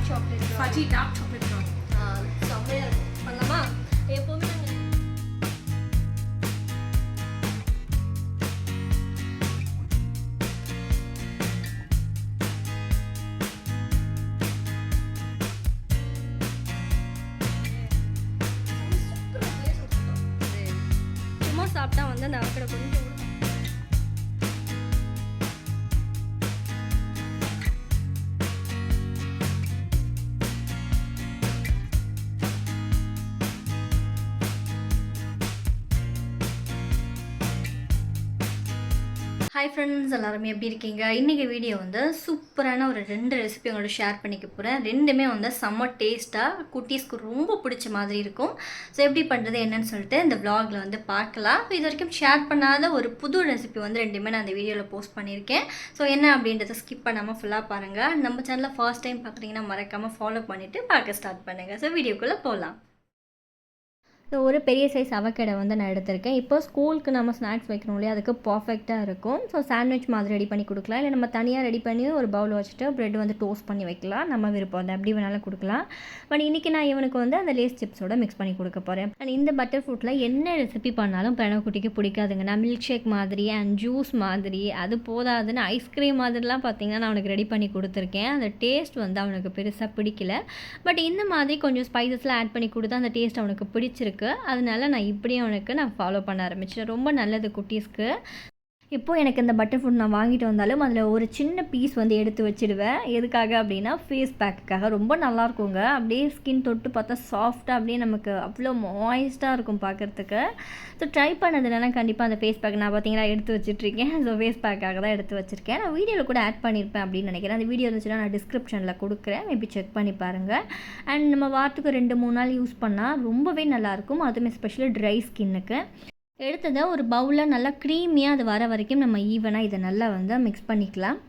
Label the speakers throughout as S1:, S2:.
S1: Chocolate
S2: fudge dark chocolate brownie.
S1: செம்மையாக இருக்கும். பண்ணலாமா? எப்போவுமே நாங்கள் சும்மா சாப்பிட்டா வந்து அந்த அவக்கடை கொஞ்சம் ஹாய் ஃப்ரெண்ட்ஸ், எல்லாருமே எப்படி இருக்கீங்க? இன்றைக்கி வீடியோ வந்து சூப்பரான ஒரு 2 ரெசிபி உங்களோட ஷேர் பண்ணிக்க போகிறேன். ரெண்டுமே வந்து செம்ம டேஸ்ட்டாக குட்டீஸ்க்கு ரொம்ப பிடிச்ச மாதிரி இருக்கும். ஸோ எப்படி பண்ணுறது என்னன்னு சொல்லிட்டு இந்த வ்ளாகில் வந்து பார்க்கலாம். இது வரைக்கும் ஷேர் பண்ணாத ஒரு புது ரெசிபி வந்து ரெண்டுமே நான் அந்த வீடியோவில் போஸ்ட் பண்ணியிருக்கேன். ஸோ என்ன அப்படின்றத ஸ்கிப் பண்ணாமல் ஃபுல்லாக பாருங்கள். நம்ம சேனலில் ஃபர்ஸ்ட் டைம் பார்க்குறீங்கன்னா மறக்காமல் ஃபாலோ பண்ணிவிட்டு பார்க்க ஸ்டார்ட் பண்ணுங்கள். ஸோ வீடியோக்குள்ளே போகலாம். ஸோ ஒரு பெரிய சைஸ் அவக்கடை வந்து நான் எடுத்திருக்கேன். இப்போ ஸ்கூலுக்கு நம்ம ஸ்நாக்ஸ் வைக்கணும் இல்லையா, அதுக்கு பர்ஃபெக்டாக இருக்கும். ஸோ சாண்ட்விச் மாதிரி ரெடி பண்ணி கொடுக்கலாம், இல்லை நம்ம தனியாக ரெடி பண்ணி ஒரு பவுல் வச்சுட்டு ப்ரெட் வந்து டோஸ்ட் பண்ணி வைக்கலாம். நம்ம விருப்பம் வந்து எப்படி வேணாலும் கொடுக்கலாம். பட் இன்றைக்கி நான் இவனுக்கு வந்து அந்த லேஸ் சிப்ஸோட மிக்ஸ் பண்ணி கொடுக்க போகிறேன். அண்ட் இந்த பட்டர் ஃப்ரூட்டில் என்ன ரெசிபி பண்ணாலும் பிரணக்குட்டிக்கு பிடிக்காதுங்க. நான் மில்க் ஷேக் மாதிரி அண்ட் ஜூஸ் மாதிரி அது போதாதுன்னு ஐஸ்கிரீம் மாதிரிலாம் பார்த்திங்கன்னா நான் அவனுக்கு ரெடி பண்ணி கொடுத்துருக்கேன். அந்த டேஸ்ட் வந்து அவனுக்கு பெருசாக பிடிக்கல. பட் இந்த மாதிரி கொஞ்சம் ஸ்பைசஸ்லாம் ஆட் பண்ணி கொடுத்து அந்த டேஸ்ட் அவனுக்கு பிடிச்சிருக்கு. அதனால நான் இப்படியே அவனுக்கு நான் ஃபாலோ பண்ண ஆரம்பிச்சேன். ரொம்ப நல்லது குட்டீஸ்க்கு. இப்போது எனக்கு இந்த பட்டர் ஃப்ரூட் நான் வாங்கிட்டு வந்தாலும் அதில் ஒரு சின்ன பீஸ் வந்து எடுத்து வச்சுடுவேன். எதுக்காக அப்படின்னா ஃபேஸ் பேக்குக்காக. ரொம்ப நல்லாயிருக்குங்க. அப்படியே ஸ்கின் தொட்டு பார்த்தா சாஃப்டாக அப்படியே நமக்கு அவ்வளோ மாய்ஸ்ட்டாக இருக்கும் பார்க்குறதுக்கு. ஸோ ட்ரை பண்ணதுனால கண்டிப்பாக அந்த ஃபேஸ் பேக் நான் பார்த்தீங்கன்னா எடுத்து வச்சுட்ருக்கேன். ஸோ ஃபேஸ் பேக்காக தான் எடுத்து வச்சுருக்கேன். நான் வீடியோவில் கூட ஆட் பண்ணியிருப்பேன் அப்படின்னு நினைக்கிறேன். அந்த வீடியோ இருந்துச்சுன்னா நான் டிஸ்கிரிப்ஷனில் கொடுக்குறேன், மேபி செக் பண்ணி பாருங்கள். அண்ட் நம்ம வாரத்துக்கு 2-3 நாள் யூஸ் பண்ணால் ரொம்பவே நல்லாயிருக்கும். அதுவும் எஸ்பெஷலி ட்ரை ஸ்கின்னுக்கு. எடுத்ததை ஒரு பவுலில் நல்லா க்ரீமியாக அது வர வரைக்கும் நம்ம ஈவனாக இதை நல்லா வந்து மிக்ஸ் பண்ணிக்கலாம்.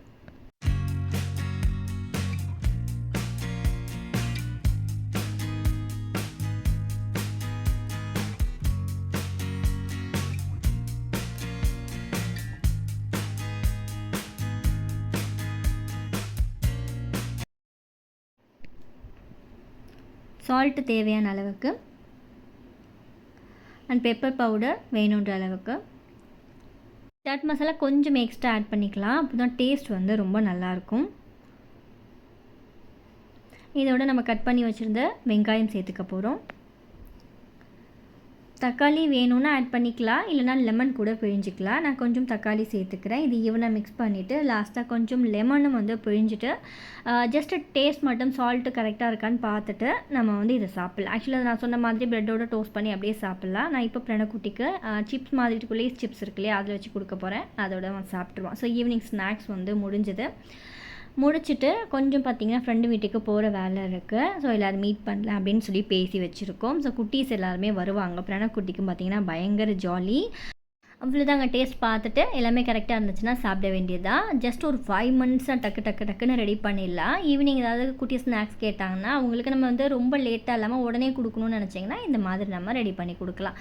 S1: சால்ட்டு தேவையான அளவுக்கு அண்ட் பெப்பர் பவுடர் வேணுன்ற அளவுக்கு. சாட் மசாலா கொஞ்சம் எக்ஸ்ட்ரா ஆட் பண்ணிக்கலாம், அப்போ தான் டேஸ்ட் வந்து ரொம்ப நல்லாயிருக்கும். இதோட நம்ம கட் பண்ணி வச்சுருந்த வெங்காயம் சேர்த்துக்க போகிறோம். தக்காளி வேணும்னா ஆட் பண்ணிக்கலாம், இல்லைனா லெமன் கூட பிழிஞ்சிக்கலாம். நான் கொஞ்சம் தக்காளி சேர்த்துக்கிறேன். இது ஈவனாக மிக்ஸ் பண்ணிவிட்டு லாஸ்ட்டாக கொஞ்சம் லெமனும் வந்து பிழிஞ்சிட்டு ஜஸ்ட்டு டேஸ்ட் மட்டும் சால்ட்டு கரெக்டாக இருக்கான்னு பார்த்துட்டு நம்ம வந்து இதை சாப்பிட்லாம். ஆக்சுவலாக நான் சொன்ன மாதிரி ப்ரெட்டோட டோஸ்ட் பண்ணி அப்படியே சாப்பிட்லாம். நான் இப்போ பிரணக்குட்டிக்கு சிப்ஸ் மாதிரி இருக்கும், லேஸ் சிப்ஸ் இருக்கு இல்லையா, அதில் வச்சு கொடுக்க போகிறேன். அதோட அவன் சாப்பிட்ருவான். ஸோ ஈவினிங் ஸ்நாக்ஸ் வந்து முடிச்சுட்டு கொஞ்சம் பார்த்திங்கன்னா ஃப்ரெண்டு வீட்டுக்கு போகிற வேலை இருக்குது. ஸோ எல்லோரும் மீட் பண்ணலாம் அப்படின்னு சொல்லி பேசி வச்சுருக்கோம். ஸோ குட்டீஸ் எல்லாருமே வருவாங்க. பிரணக்குட்டிக்கும் பார்த்திங்கன்னா பயங்கர ஜாலி. அவ்வளோதாங்க. டேஸ்ட் பார்த்துட்டு எல்லாமே கரெக்டாக இருந்துச்சுன்னா சாப்பிட வேண்டியதுதான். ஜஸ்ட் ஒரு 5 மினிட்ஸாக டக்குன்னு ரெடி பண்ணிடலாம். ஈவினிங் ஏதாவது குட்டி ஸ்நாக்ஸ் கேட்டாங்கன்னா அவங்களுக்கு நம்ம வந்து ரொம்ப லேட்டாக இல்லாமல் உடனே கொடுக்கணும்னு நினச்சிங்கன்னா இந்த மாதிரி நம்ம ரெடி பண்ணி கொடுக்கலாம்.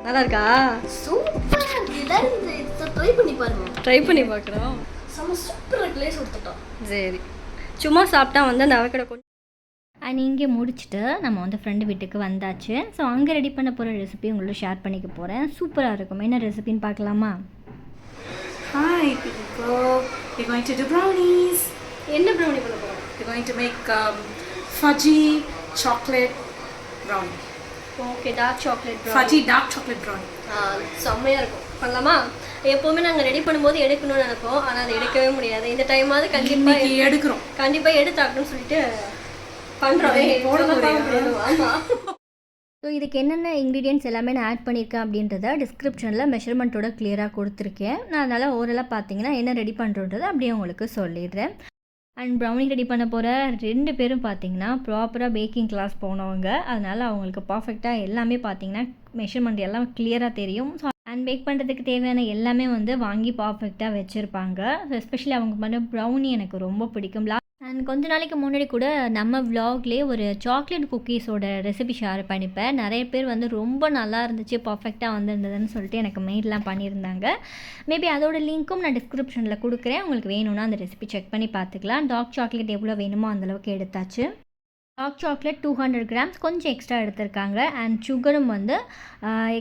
S1: நல்லா இருக்கா?
S3: சூப்பரா இருக்கு. இத ட்ரை பண்ணி பாருங்க.
S1: ட்ரை பண்ணி பார்க்குறோம்.
S3: செம சூப்பரா லேஸ் கொடுத்துட்டோம்.
S1: சரி, சும்மா சாப்பிட்டா வந்து அந்த அவக்கடை கொஞ்சம். அண்ட் இங்கே முடிச்சுட்டு நம்ம வந்து ஃப்ரெண்டு வீட்டுக்கு வந்தாச்சு. ஸோ அங்கே ரெடி பண்ண போகிற ரெசிபி உங்களோட ஷேர் பண்ணிக்க போகிறேன். சூப்பராக இருக்கும். என்ன ரெசிபின்னு பார்க்கலாமா?
S2: Hi people, we're going to do brownies.
S1: என்ன ப்ரௌனி பண்ண போகிறோம்?
S2: We're going to make fudgy chocolate brownie.
S1: Okay, dark chocolate
S2: Fudgy dark chocolate brownie.
S1: செம்மையாக இருக்கும். பண்ணலாமா? எப்போவுமே நாங்கள் ரெடி பண்ணும்போது எடுக்கணும்னு நினைப்போம், ஆனால் அதை எடுக்கவே முடியாது. இந்த டைமாவது கண்டிப்பாக
S2: எடுக்கிறோம்.
S1: கண்டிப்பாக எடுத்தாக்கணும்னு சொல்லிட்டு பண்ணுறோம். ஆமாம். ஸோ இதுக்கு என்னென்ன இன்க்ரீடியன்ட்ஸ் எல்லாமே நான் ஆட் பண்ணியிருக்கேன் அப்படின்றத டிஸ்கிரிப்ஷனில் மெஷர்மெண்ட்டோட கிளியராக கொடுத்துருக்கேன். நான் அதனால் ஓரளவு பார்த்தீங்கன்னா என்ன ரெடி பண்ணுறோன்றதை அப்படியே உங்களுக்கு சொல்லிடுறேன். அண்ட் ப்ரௌனி ரெடி பண்ண போகிற 2 பேரும் பார்த்தீங்கன்னா ப்ராப்பராக பேக்கிங் கிளாஸ் போனவங்க. அதனால் அவங்களுக்கு பர்ஃபெக்டாக எல்லாமே பார்த்தீங்கன்னா மெஷர்மெண்ட் எல்லாம் கிளியராக தெரியும். ஸோ அண்ட் பேக் பண்ணுறதுக்கு தேவையான எல்லாமே வந்து வாங்கி பர்ஃபெக்டாக வச்சுருப்பாங்க. ஸோ எஸ்பெஷலி அவங்க பண்ண ப்ரௌனி எனக்கு ரொம்ப பிடிக்கும். அண்ட் கொஞ்ச நாளைக்கு முன்னாடி கூட நம்ம விலாக்லேயே ஒரு சாக்லேட் குக்கீஸோட ரெசிபி ஷேர் பண்ணிப்பேன். நிறைய பேர் வந்து ரொம்ப நல்லா இருந்துச்சு, பர்ஃபெக்டாக வந்திருந்ததுன்னு சொல்லிட்டு எனக்கு மெயிலெலாம் பண்ணியிருந்தாங்க. மேபி அதோட லிங்க்கும் நான் டிஸ்கிரிப்ஷனில் கொடுக்குறேன். உங்களுக்கு வேணும்னா அந்த ரெசிபி செக் பண்ணி பார்த்துக்கலாம். டார்க் சாக்லேட் எவ்வளோ வேணுமோ அந்தளவுக்கு எடுத்தாச்சு. டார்க் சாக்லேட் 200 கிராம்ஸ் கொஞ்சம் எக்ஸ்ட்ரா எடுத்திருக்காங்க. அண்ட் சுகரும் வந்து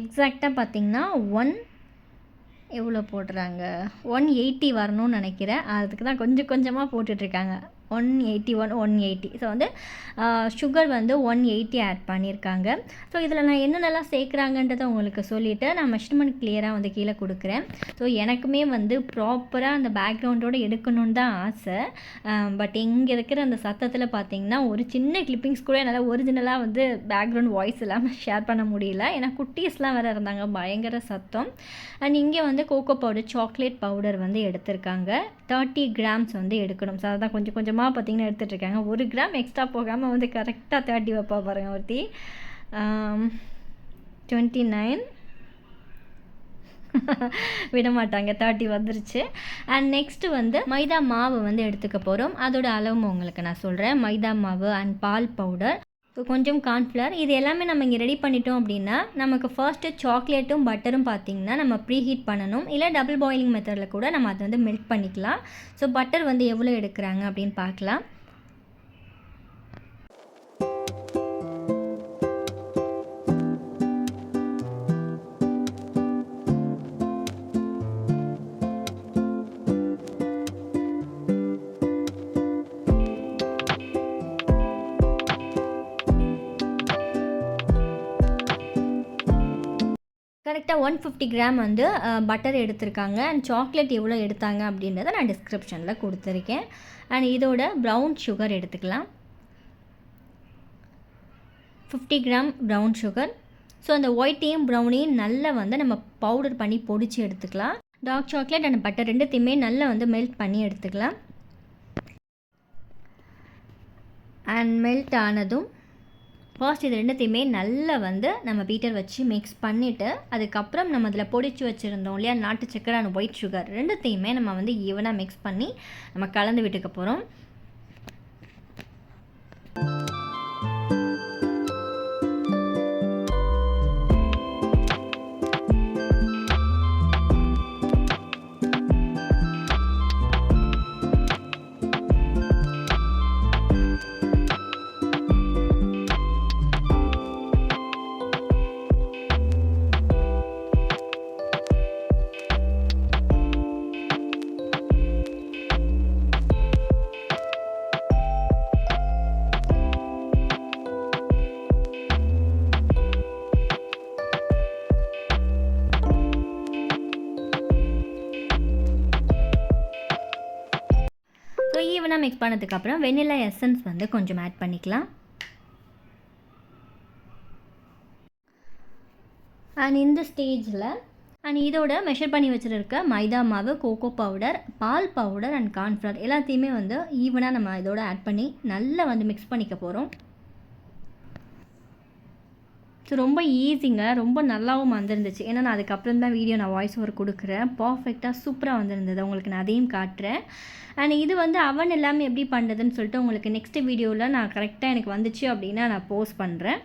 S1: எக்ஸாக்டாக பார்த்திங்கன்னா எவ்வளோ போடுறாங்க, 180 வரணும்னு நினைக்கிறேன். அதுக்கு தான் கொஞ்சம் கொஞ்சமாக போட்டுட்ருக்காங்க. 181 180. ஸோ வந்து சுகர் வந்து 180 ஆட் பண்ணியிருக்காங்க. ஸோ இதில் நான் என்னென்னலாம் சேர்க்குறாங்கன்றதை உங்களுக்கு சொல்லிவிட்டு நான் மெஷர்மெண்ட் கிளியராக வந்து கீழே கொடுக்குறேன். ஸோ எனக்குமே வந்து ப்ராப்பராக அந்த பேக்ரவுண்டோடு எடுக்கணுன்னு தான் ஆசை. பட் இங்கே இருக்கிற அந்த சத்தத்தில் பார்த்திங்கன்னா ஒரு சின்ன கிளிப்பிங்ஸ் கூட என்னால் ஒரிஜினலாக வந்து பேக்ரவுண்ட் வாய்ஸ் இல்லாமல் ஷேர் பண்ண முடியல. ஏன்னா குட்டீஸ்லாம் வேறு இருந்தாங்க, பயங்கர சத்தம். அண்ட் இங்கே வந்து கோகோ பவுடர், சாக்லேட் பவுடர் வந்து எடுத்திருக்காங்க. 30 கிராம்ஸ் வந்து எடுக்கணும். ஸோ அதான் கொஞ்சம் கொஞ்சமாக பார்த்திங்கன்னா எடுத்துகிட்ருக்காங்க. 1 கிராம் எக்ஸ்ட்ரா போகாமல் வந்து கரெக்டாக 30 வைப்பா பாருங்கள் ஒருத்தி. 29 விட மாட்டாங்க, 30 வந்துருச்சு. அண்ட் நெக்ஸ்ட்டு வந்து மைதா மாவு வந்து எடுத்துக்க போகிறோம். அதோட அளவு உங்களுக்கு நான் சொல்கிறேன். மைதா மாவு அண்ட் பால் பவுடர், ஸோ கொஞ்சம் கார்ன்ஃப்ளவர், இது எல்லாமே நம்ம இங்கே ரெடி பண்ணிட்டோம் அப்படின்னா நமக்கு ஃபர்ஸ்ட்டு சாக்லேட்டும் பட்டரும் பார்த்திங்கன்னா நம்ம ப்ரீ ஹீட் பண்ணணும். இல்லை டபுள் பாயிலிங் மெத்தடில் கூட நம்ம அதை வந்து மெல்ட் பண்ணிக்கலாம். ஸோ பட்டர் வந்து எவ்வளோ எடுக்கிறாங்க அப்படின்னு பார்க்கலாம். கரெக்டாக 150 கிராம் வந்து பட்டர் எடுத்திருக்காங்க. அண்ட் சாக்லேட் எவ்வளோ எடுத்தாங்க அப்படின்றத நான் டிஸ்கிரிப்ஷனில் கொடுத்துருக்கேன். அண்ட் இதோட ப்ரௌன் சுகர் எடுத்துக்கலாம், 50 கிராம் ப்ரௌன் சுகர். ஸோ அந்த ஒயிட்டையும் ப்ரௌனையும் நல்லா வந்து நம்ம பவுடர் பண்ணி பொடிச்சு எடுத்துக்கலாம். டார்க் சாக்லேட் அண்ட் பட்டர் ரெண்டுத்தையுமே நல்லா வந்து மெல்ட் பண்ணி எடுத்துக்கலாம். அண்ட் மெல்ட் ஆனதும் ஃபர்ஸ்ட் இது ரெண்டுத்தையுமே நல்லா வந்து நம்ம பீட்டர் வச்சு மிக்ஸ் பண்ணிவிட்டு அதுக்கப்புறம் நம்ம அதில் பொடிச்சு வச்சுருந்தோம் இல்லையா நாட்டு சக்கரை அண்ட் ஒயிட் சுகர், ரெண்டுத்தையுமே நம்ம வந்து ஈவனாக மிக்ஸ் பண்ணி நம்ம கலந்து விட்டுக்க போகிறோம். ஸோ ஈவனாக மிக்ஸ் பண்ணதுக்கப்புறம் வெனிலா எசன்ஸ் வந்து கொஞ்சம் ஆட் பண்ணிக்கலாம். அண்ட் இந்த ஸ்டேஜில் அண்ட் இதோட மெஷர் பண்ணி வச்சுருக்க மைதா மாவு, கோகோ பவுடர், பால் பவுடர் அண்ட் கார்ன்ஃப்ளவர் எல்லாத்தையுமே வந்து ஈவனாக நம்ம இதோட ஆட் பண்ணி நல்லா வந்து மிக்ஸ் பண்ணிக்க போகிறோம். ஸோ ரொம்ப ஈஸிங்க, ரொம்ப நல்லாவும் வந்திருந்துச்சு. ஏன்னா நான் அதுக்கப்புறம் தான் வீடியோ நான் வாய்ஸ் ஓவர் கொடுக்குறேன். பர்ஃபெக்டாக சூப்பராக வந்திருந்தது. உங்களுக்கு நான் அதையும் காட்டுறேன். அண்ட் இது வந்து அவன் எல்லாமே எப்படி பண்ணுறதுன்னு சொல்லிட்டு உங்களுக்கு நெக்ஸ்ட் வீடியோவில் நான் கரெக்டாக எனக்கு வந்துச்சு அப்படின்னா நான் போஸ்ட் பண்ணுறேன்.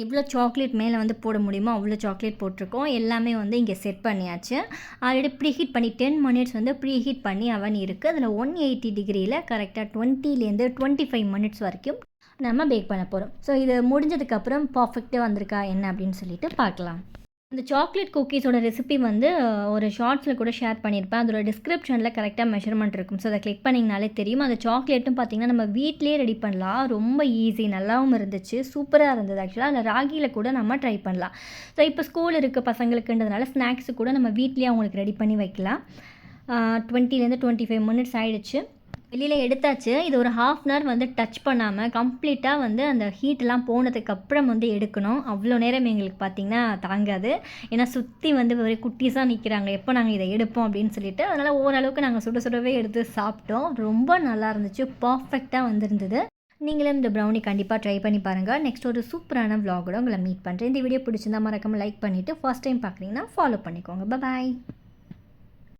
S1: எவ்வளோ சாக்லேட் மேலே வந்து போட முடியுமோ அவ்வளோ சாக்லேட் போட்டிருக்கோம். எல்லாமே வந்து இங்கே செட் பண்ணியாச்சு. ஆல்ரெடி ப்ரீ ஹீட் பண்ணி 10 மினிட்ஸ் வந்து ப்ரீ ஹீட் பண்ணி அவன் இருக்குது. அதில் 180 டிகிரியில் கரெக்டாக 20லேருந்து 25 மினிட்ஸ் வரைக்கும் நம்ம பேக் பண்ண போகிறோம். ஸோ இது முடிஞ்சதுக்கப்புறம் பர்ஃபெக்டாக வந்திருக்கா என்ன அப்படின்னு சொல்லிட்டு பார்க்கலாம். இந்த சாக்லேட் குக்கீஸோட ரெசிபி வந்து ஒரு ஷார்ட்ஸில் கூட ஷேர் பண்ணியிருப்பேன். அதோட டிஸ்கிரிப்ஷனில் கரெக்டாக மெஷர்மெண்ட் இருக்கும். ஸோ அதை கிளிக் பண்ணிங்கனாலே தெரியும். அந்த சாக்லேட்டும் பார்த்திங்கன்னா நம்ம வீட்டிலே ரெடி பண்ணலாம். ரொம்ப ஈஸி, நல்லாவும் இருந்துச்சு, சூப்பராக இருந்தது. ஆக்சுவலாக அதில் ராகியில் கூட நம்ம ட்ரை பண்ணலாம். ஸோ இப்போ ஸ்கூல் இருக்க பசங்களுக்குன்றதுனால ஸ்நாக்ஸு கூட நம்ம வீட்லேயே அவங்களுக்கு ரெடி பண்ணி வைக்கலாம். 20லேருந்து 25 மினிட்ஸ் ஆகிடுச்சு. வெளியில் எடுத்தாச்சு. இது ஒரு 1/2 அன் ஹவர் வந்து டச் பண்ணாமல் கம்ப்ளீட்டாக வந்து அந்த ஹீட்டெலாம் போனதுக்கப்புறம் வந்து எடுக்கணும். அவ்வளோ நேரம் எங்களுக்கு பார்த்திங்கன்னா தாங்காது. ஏன்னா சுற்றி வந்து ஒரு குட்டீஸாக நிற்கிறாங்க, எப்போ நாங்கள் இதை எடுப்போம் அப்படின்னு சொல்லிட்டு. அதனால் ஓரளவுக்கு நாங்கள் சுட சுடவே எடுத்து சாப்பிட்டோம். ரொம்ப நல்லா இருந்துச்சு, பர்ஃபெக்டாக வந்திருந்தது. நீங்களும் இந்த ப்ரௌனி கண்டிப்பாக ட்ரை பண்ணி பாருங்கள். நெக்ஸ்ட் ஒரு சூப்பரான vlog-ஓட உங்களை மீட் பண்ணுறேன். இந்த வீடியோ பிடிச்சிருந்தா மறக்காமல் லைக் பண்ணிவிட்டு ஃபர்ஸ்ட் டைம் பார்க்குறீங்கன்னா ஃபாலோ பண்ணிக்கோங்க. பாய்.